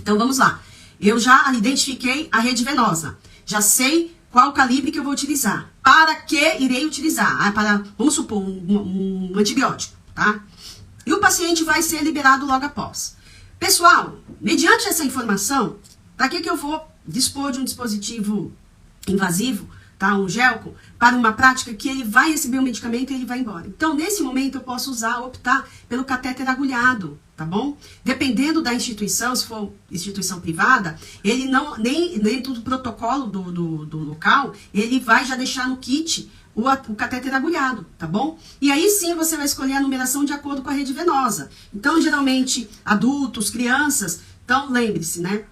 Então, vamos lá. Eu já identifiquei a rede venosa. Já sei qual calibre que eu vou utilizar. Para que irei utilizar? Vamos supor, um antibiótico, tá? E o paciente vai ser liberado logo após. Pessoal, mediante essa informação, para que eu vou dispor de um dispositivo invasivo, tá? Um gelco, para uma prática que ele vai receber o medicamento e ele vai embora. Então, nesse momento, eu posso optar pelo catéter agulhado, tá bom? Dependendo da instituição, se for instituição privada, ele não, nem dentro do protocolo do local, ele vai já deixar no kit o catéter agulhado, tá bom? E aí sim você vai escolher a numeração de acordo com a rede venosa. Então, geralmente, adultos, crianças, então lembre-se, né?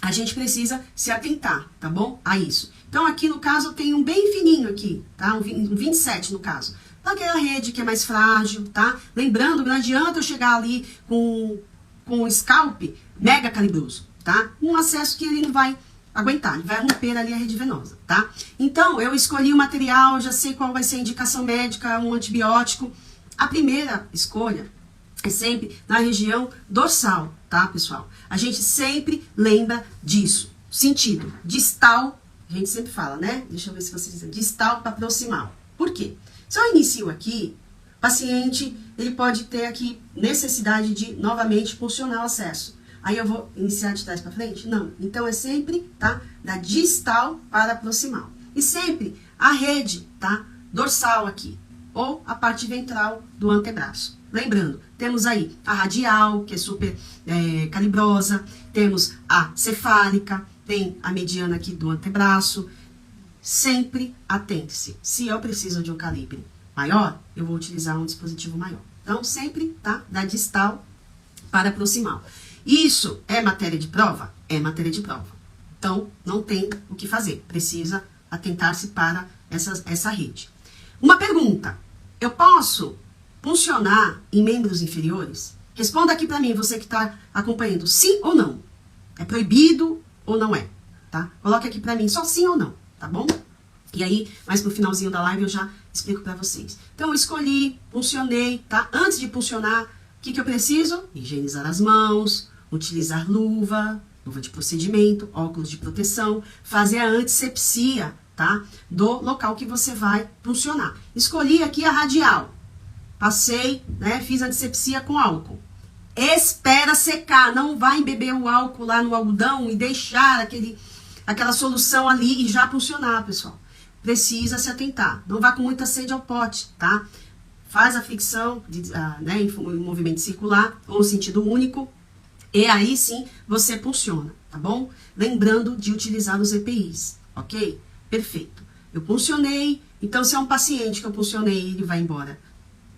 A gente precisa se atentar, tá bom? A isso. Então, aqui no caso, eu tenho um bem fininho aqui, tá? Um 27 no caso. Aquela rede que é mais frágil, tá? Lembrando que não adianta eu chegar ali com um scalp mega calibroso, tá? Um acesso que ele não vai aguentar, ele vai romper ali a rede venosa, tá? Então, eu escolhi o material, já sei qual vai ser a indicação médica, um antibiótico. A primeira escolha é sempre na região dorsal, tá, pessoal? A gente sempre lembra disso. Sentido distal, a gente sempre fala, né? Deixa eu ver se vocês dizem. Distal para proximal. Por quê? Se eu inicio aqui, o paciente, ele pode ter aqui necessidade de novamente pulsionar o acesso. Aí eu vou iniciar de trás para frente? Não. Então, é sempre, tá? Da distal para proximal. E sempre a rede, tá? Dorsal aqui. Ou a parte ventral do antebraço. Lembrando, temos aí a radial, que é super calibrosa. Temos a cefálica. Tem a mediana aqui do antebraço. Sempre atente-se. Se eu preciso de um calibre maior, eu vou utilizar um dispositivo maior. Então, sempre, tá? Da distal para proximal. Isso é matéria de prova? É matéria de prova. Então, não tem o que fazer. Precisa atentar-se para essa rede. Uma pergunta. Eu posso funcionar em membros inferiores? Responda aqui para mim, você que está acompanhando. Sim ou não? É proibido ou não é? Tá? Coloque aqui para mim só sim ou não, tá bom? E aí, mais pro finalzinho da live eu já explico para vocês. Então, eu escolhi, funcionei, tá? Antes de funcionar, o que eu preciso? Higienizar as mãos, utilizar luva de procedimento, óculos de proteção, fazer a antisepsia, tá? Do local que você vai funcionar. Escolhi aqui a radial. Passei, né? Fiz a antisepsia com álcool. Espera secar, não vai embeber o álcool lá no algodão e deixar aquela solução ali e já funcionar, pessoal. Precisa se atentar. Não vá com muita sede ao pote, tá? Faz a fricção né, em movimento circular ou sentido único. E aí sim você pulsiona, tá bom? Lembrando de utilizar os EPIs, ok? Perfeito. Eu pulsionei, então se é um paciente que eu pulsionei e ele vai embora,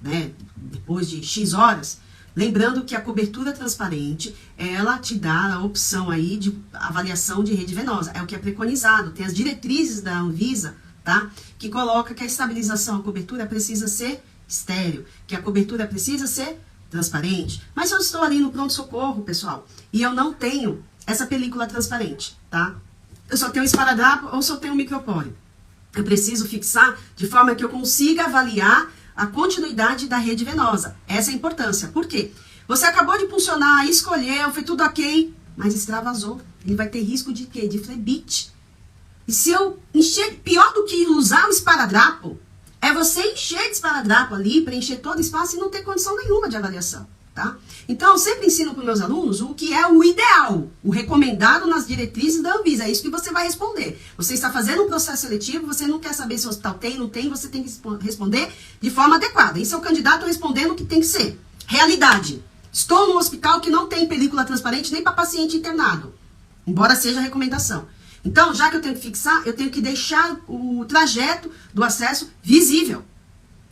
né? Depois de X horas, lembrando que a cobertura transparente, ela te dá a opção aí de avaliação de rede venosa. É o que é preconizado. Tem as diretrizes da Anvisa, tá? Que coloca que a estabilização, a cobertura precisa ser estéreo, que a cobertura precisa ser transparente. Mas se eu estou ali no pronto-socorro, pessoal, e eu não tenho essa película transparente, tá? Eu só tenho esparadrapo ou só tenho micropóreo. Eu preciso fixar de forma que eu consiga avaliar a continuidade da rede venosa. Essa é a importância. Por quê? Você acabou de pulsionar, escolheu, foi tudo ok, mas extravasou. Ele vai ter risco de quê? De flebite. E se eu encher, pior do que usar o esparadrapo, é você encher de esparadrapo ali, preencher todo o espaço e não ter condição nenhuma de avaliação, tá? Então, eu sempre ensino para os meus alunos o que é o ideal, o recomendado nas diretrizes da Anvisa. É isso que você vai responder. Você está fazendo um processo seletivo, você não quer saber se o hospital tem, não tem, você tem que responder de forma adequada. Isso é o candidato respondendo o que tem que ser. Realidade. Estou num hospital que não tem película transparente nem para paciente internado, embora seja a recomendação. Então, já que eu tenho que fixar, eu tenho que deixar o trajeto do acesso visível.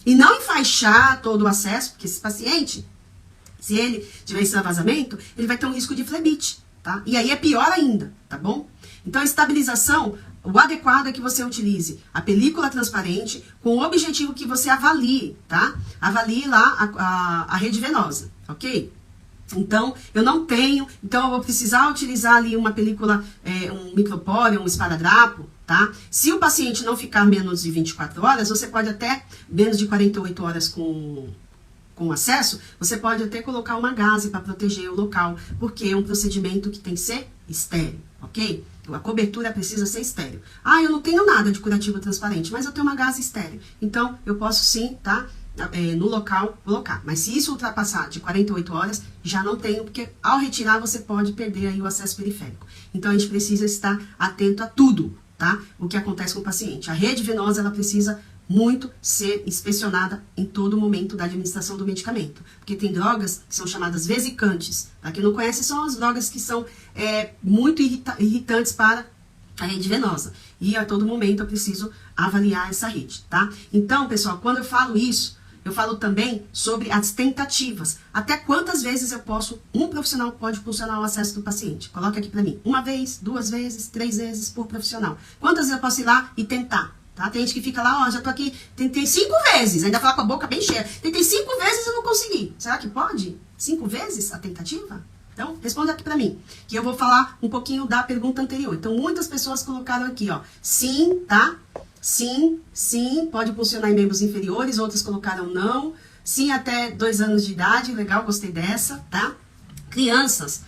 E não enfaixar todo o acesso, porque esse paciente, se ele tiver extravasamento, ele vai ter um risco de flebite, tá? E aí é pior ainda, tá bom? Então, a estabilização, o adequado é que você utilize a película transparente com o objetivo que você avalie, tá? Avalie lá a rede venosa, ok? Então, eu não tenho, então eu vou precisar utilizar ali uma película, um micropóreo, um esparadrapo, tá? Se o paciente não ficar menos de 24 horas, você pode até menos de 48 horas com com acesso, você pode até colocar uma gaze para proteger o local, porque é um procedimento que tem que ser estéril, ok? A cobertura precisa ser estéril. Ah, eu não tenho nada de curativo transparente, mas eu tenho uma gaze estéril. Então, eu posso sim, tá? No local, colocar. Mas se isso ultrapassar de 48 horas, já não tenho, porque ao retirar você pode perder aí o acesso periférico. Então, a gente precisa estar atento a tudo, tá? O que acontece com o paciente. A rede venosa, ela precisa muito ser inspecionada em todo momento da administração do medicamento. Porque tem drogas que são chamadas vesicantes. Para quem não conhece, são as drogas que são muito irritantes para a rede venosa. E a todo momento eu preciso avaliar essa rede, tá? Então, pessoal, quando eu falo isso, eu falo também sobre as tentativas. Até quantas vezes um profissional pode funcionar o acesso do paciente? Coloca aqui para mim. 1 vez, 2 vezes, 3 vezes por profissional. Quantas vezes eu posso ir lá e tentar? Tá? Tem gente que fica lá, ó, já tô aqui, tentei 5 vezes, ainda fala com a boca bem cheia. Tentei 5 vezes e não consegui. Será que pode? 5 vezes a tentativa? Então, responda aqui pra mim, que eu vou falar um pouquinho da pergunta anterior. Então, muitas pessoas colocaram aqui, ó, sim, tá? Sim, pode funcionar em membros inferiores, outras colocaram não. Sim, até 2 anos de idade, legal, gostei dessa, tá? Crianças,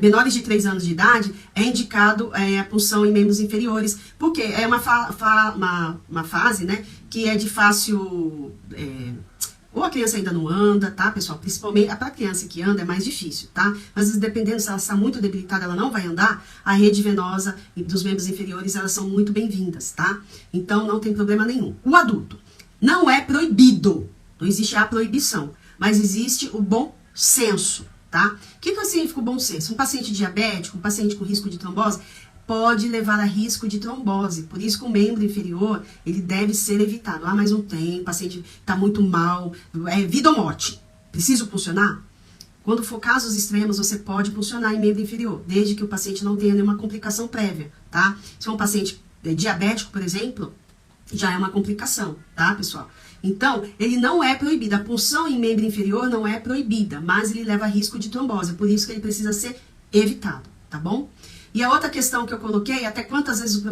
menores de 3 anos de idade, é indicado a punção em membros inferiores, porque é uma fase, né, que é de fácil... ou a criança ainda não anda, tá, pessoal? Principalmente, para a criança que anda é mais difícil, tá? Mas dependendo se ela está muito debilitada, ela não vai andar, a rede venosa dos membros inferiores, elas são muito bem-vindas, tá? Então, não tem problema nenhum. O adulto não é proibido, não existe a proibição, mas existe o bom senso, tá? O que significa o bom senso? Um paciente diabético, um paciente com risco de trombose, pode levar a risco de trombose. Por isso que o membro inferior, ele deve ser evitado. Ah, mas não tem, o paciente está muito mal, é vida ou morte. Preciso pulsionar? Quando for casos extremos, você pode pulsionar em membro inferior, desde que o paciente não tenha nenhuma complicação prévia, tá? Se for um paciente diabético, por exemplo, já é uma complicação, tá, pessoal? Então, ele não é proibido. A punção em membro inferior não é proibida, mas ele leva a risco de trombose. Por isso que ele precisa ser evitado, tá bom? E a outra questão que eu coloquei, até quantas vezes um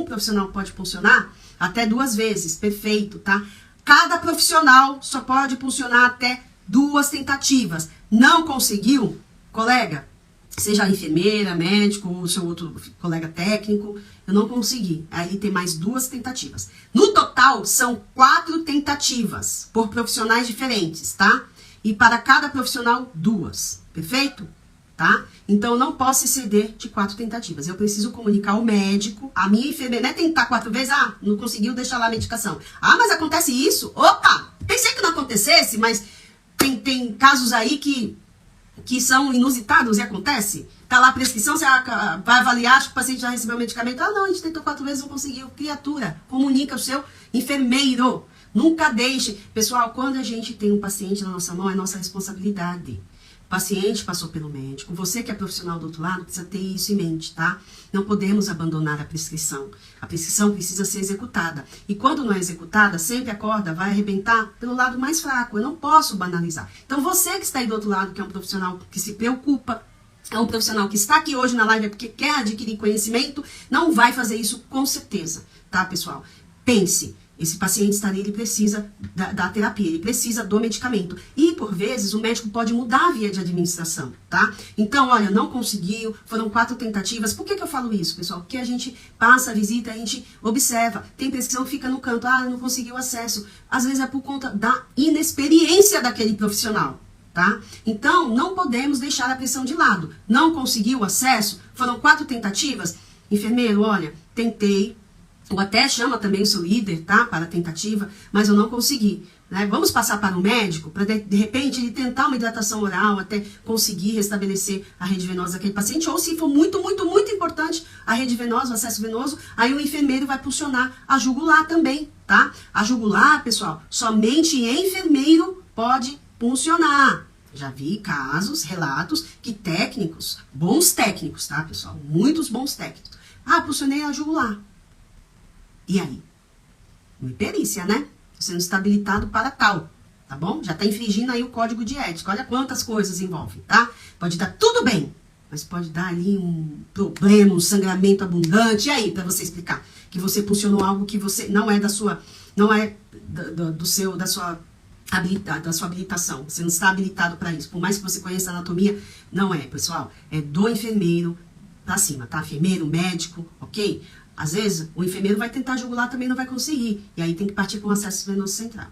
profissional pode pulsionar? Até 2 vezes, perfeito, tá? Cada profissional só pode pulsionar até 2 tentativas. Não conseguiu, colega, seja enfermeira, médico, ou seu outro colega técnico, eu não consegui. Aí tem mais 2 tentativas. No total, são 4 tentativas por profissionais diferentes, tá? E para cada profissional, 2, perfeito? Tá? Então, eu não posso exceder de 4 tentativas. Eu preciso comunicar ao médico, a minha enfermeira, não é tentar 4 vezes, não conseguiu deixar lá a medicação. Ah, mas acontece isso? Opa! Pensei que não acontecesse, mas tem casos aí que são inusitados e acontece. Tá lá a prescrição, você vai avaliar, acho que o paciente já recebeu o medicamento. Ah, não, a gente tentou 4 vezes, não conseguiu. Criatura, comunica o seu enfermeiro. Nunca deixe. Pessoal, quando a gente tem um paciente na nossa mão, é nossa responsabilidade. O paciente passou pelo médico, você que é profissional do outro lado precisa ter isso em mente, tá? Não podemos abandonar a prescrição. A prescrição precisa ser executada. E quando não é executada, sempre a corda vai arrebentar pelo lado mais fraco. Eu não posso banalizar. Então você que está aí do outro lado, que é um profissional que se preocupa, é um profissional que está aqui hoje na live porque quer adquirir conhecimento, não vai fazer isso com certeza, tá, pessoal? Pense. Esse paciente está ali, ele precisa da terapia, ele precisa do medicamento. E, por vezes, o médico pode mudar a via de administração, tá? Então, olha, não conseguiu, foram 4 tentativas. Por que eu falo isso, pessoal? Porque a gente passa a visita, a gente observa. Tem prescrição, fica no canto, não conseguiu acesso. Às vezes é por conta da inexperiência daquele profissional, tá? Então, não podemos deixar a pressão de lado. Não conseguiu acesso, foram 4 tentativas. Enfermeiro, olha, tentei. Ou até chama também o seu líder, tá? Para a tentativa, mas eu não consegui. Né? Vamos passar para o médico, para de repente ele tentar uma hidratação oral, até conseguir restabelecer a rede venosa daquele paciente. Ou se for muito, muito, muito importante a rede venosa, o acesso venoso, aí o enfermeiro vai pulsionar a jugular também, tá? A jugular, pessoal, somente enfermeiro pode pulsionar. Já vi casos, relatos, que técnicos, bons técnicos, tá, pessoal? Muitos bons técnicos. Pulsionei a jugular. E aí? Uma perícia, né? Sendo está habilitado para tal, tá bom? Já está infringindo aí o código de ética. Olha quantas coisas envolve, tá? Pode dar tudo bem, mas pode dar ali um problema, um sangramento abundante. E aí, para você explicar que você pulsionou algo que você não é da sua, não é da sua da sua habilitação. Você não está habilitado para isso. Por mais que você conheça a anatomia, não é, pessoal. É do enfermeiro pra cima, tá? Enfermeiro, médico, ok? Às vezes, o enfermeiro vai tentar jugular, também não vai conseguir. E aí tem que partir para um acesso venoso central.